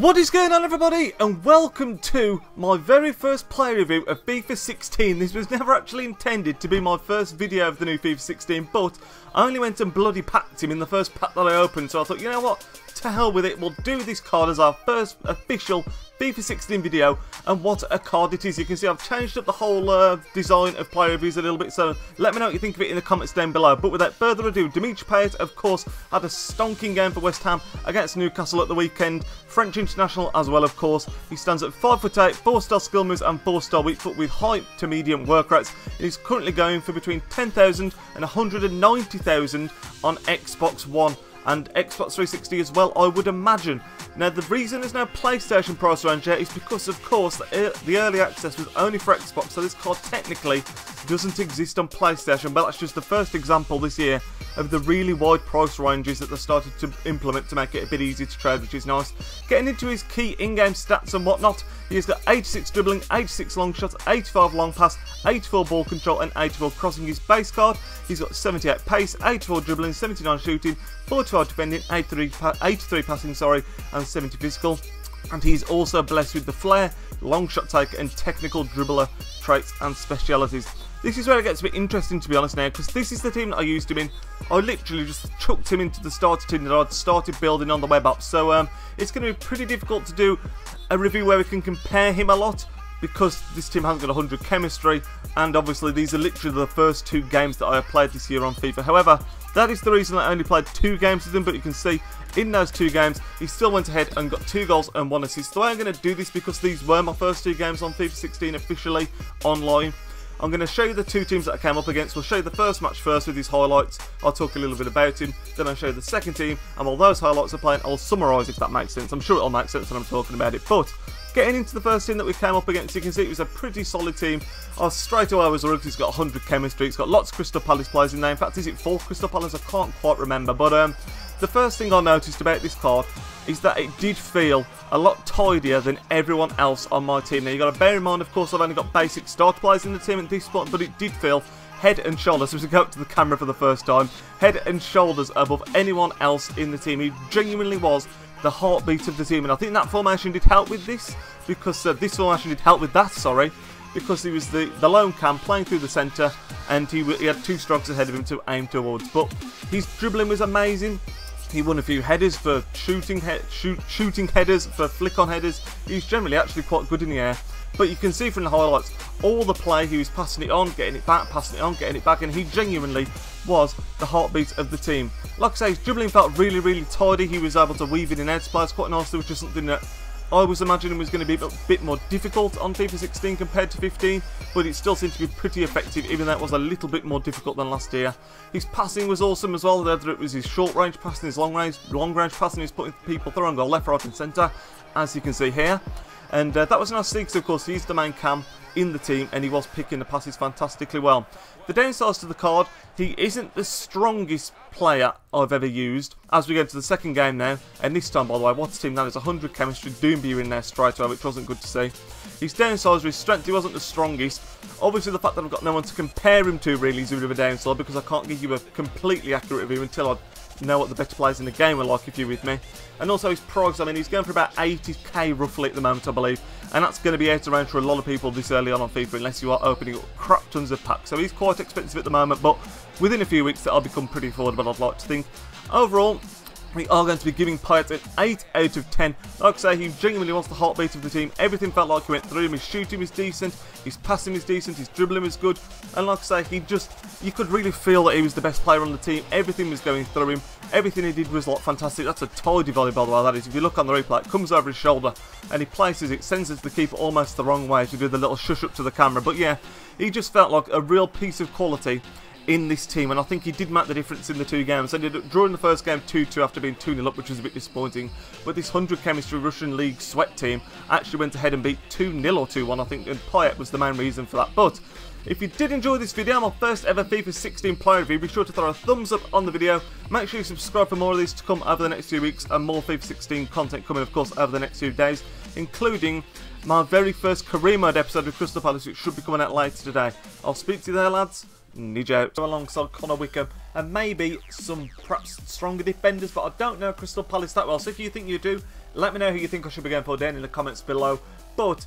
What is going on, everybody, and welcome to my very first play review of FIFA 16. This was never actually intended to be my first video of the new FIFA 16, but I only went and bloody packed him in the first pack that I opened, so I thought, you know what, to hell with it, we'll do this card as our first official FIFA 16 video, and what a card it is. You can see I've changed up the whole design of play reviews a little bit, so let me know what you think of it in the comments down below. But without further ado, Dimitri Payet, of course, had a stonking game for West Ham against Newcastle at the weekend. French international as well, of course. He stands at 5'8", 4-star skill moves and 4-star weak foot with high to medium work rates. He's currently going for between 10,000 and 190,000 on Xbox One and Xbox 360 as well, I would imagine. Now, the reason there's no PlayStation price range here is because, of course, the early access was only for Xbox, so this card technically doesn't exist on PlayStation, but that's just the first example this year of the really wide price ranges that they started to implement to make it a bit easier to trade, which is nice. Getting into his key in-game stats and whatnot, he's got 86 dribbling, 86 long shots, 85 long pass, 84 ball control and 84 crossing. His base card, he's got 78 pace, 84 dribbling, 79 shooting, 45 defending, 83 passing, and 70 physical. And he's also blessed with the flair, long shot taker and technical dribbler traits and specialities. This is where it gets a bit interesting, to be honest, now, because this is the team that I used him in. I literally just chucked him into the starter team that I'd started building on the web app, so it's going to be pretty difficult to do a review where we can compare him a lot, because this team hasn't got 100 chemistry, and obviously these are literally the first 2 games that I have played this year on FIFA. However, that is the reason I only played 2 games with him, but you can see in those 2 games he still went ahead and got 2 goals and 1 assist. The way I'm going to do this, because these were my first 2 games on FIFA 16 officially online, I'm going to show you the 2 teams that I came up against. We'll show you the first match first with his highlights. I'll talk a little bit about him. Then I'll show you the second team, and while those highlights are playing, I'll summarise, if that makes sense. I'm sure it'll make sense when I'm talking about it. But getting into the first team that we came up against, you can see it was a pretty solid team. Straight away I was worried. He's got 100 chemistry. It's got lots of Crystal Palace players in there. In fact, is it 4 Crystal Palace? I can't quite remember. But the first thing I noticed about this card is that it did feel a lot tidier than everyone else on my team. Now, you've got to bear in mind, of course, I've only got basic start players in the team at this point, but it did feel head and shoulders, as we go up to the camera for the first time, head and shoulders above anyone else in the team. He genuinely was the heartbeat of the team, and I think that formation did help with this, because this formation did help with that, sorry, because he was the lone cam playing through the centre, and he had 2 strokes ahead of him to aim towards. But his dribbling was amazing. He won a few headers for shooting headers, for flick-on headers. He's generally actually quite good in the air. But you can see from the highlights, all the play, he was passing it on, getting it back, passing it on, getting it back, and he genuinely was the heartbeat of the team. Like I say, his dribbling felt really, really tidy. He was able to weave in and out players quite nicely, which is something that I was imagining was going to be a bit more difficult on FIFA 16 compared to 15, but it still seemed to be pretty effective, even though it was a little bit more difficult than last year. His passing was awesome as well, whether it was his short range passing, his long range passing, he's putting people through on goal, left, right and centre, as you can see here. And that was nice to see, because of course he's the main cam in the team, and he was picking the passes fantastically well. The downsides to the card, he isn't the strongest player I've ever used. As we go into the second game now, and this time, by the way, what's team now is 100 chemistry, Doombeer in there straight away, which wasn't good to see. His downsides were his strength, he wasn't the strongest. Obviously the fact that I've got no one to compare him to really is a bit of a downside, because I can't give you a completely accurate review until I know what the better players in the game are like, if you're with me. And also his price, I mean, he's going for about 80k roughly at the moment, I believe, and that's going to be out around for a lot of people this early on FIFA, unless you are opening up crap tons of packs. So he's quite expensive at the moment, but within a few weeks that'll become pretty affordable, I'd like to think. Overall, we are going to be giving Payet an 8 out of 10. Like I say, he genuinely was the heartbeat of the team. Everything felt like he went through him. His shooting was decent, his passing was decent, his dribbling was good. And like I say, you could really feel that he was the best player on the team. Everything was going through him. Everything he did was like fantastic. That's a tidy volley, by the way, that is. If you look on the replay, it comes over his shoulder and he places it, sends it to the keeper almost the wrong way to do the little shush up to the camera. But yeah, he just felt like a real piece of quality in this team, and I think he did make the difference in the 2 games. Ended up drawing the first game 2-2 after being 2-0 up, which was a bit disappointing. But this 100 chemistry Russian League sweat team actually went ahead and beat 2-0 or 2-1, I think, and Payet was the main reason for that. But if you did enjoy this video, my first ever FIFA 16 player review, be sure to throw a thumbs up on the video. Make sure you subscribe for more of these to come over the next few weeks, and more FIFA 16 content coming, of course, over the next few days, including my very first career mode episode of Crystal Palace, which should be coming out later today. I'll speak to you there, lads. Nidge out alongside Connor Wickham, and maybe some perhaps stronger defenders, but I don't know Crystal Palace that well. So if you think you do, let me know who you think I should be going for down in the comments below. But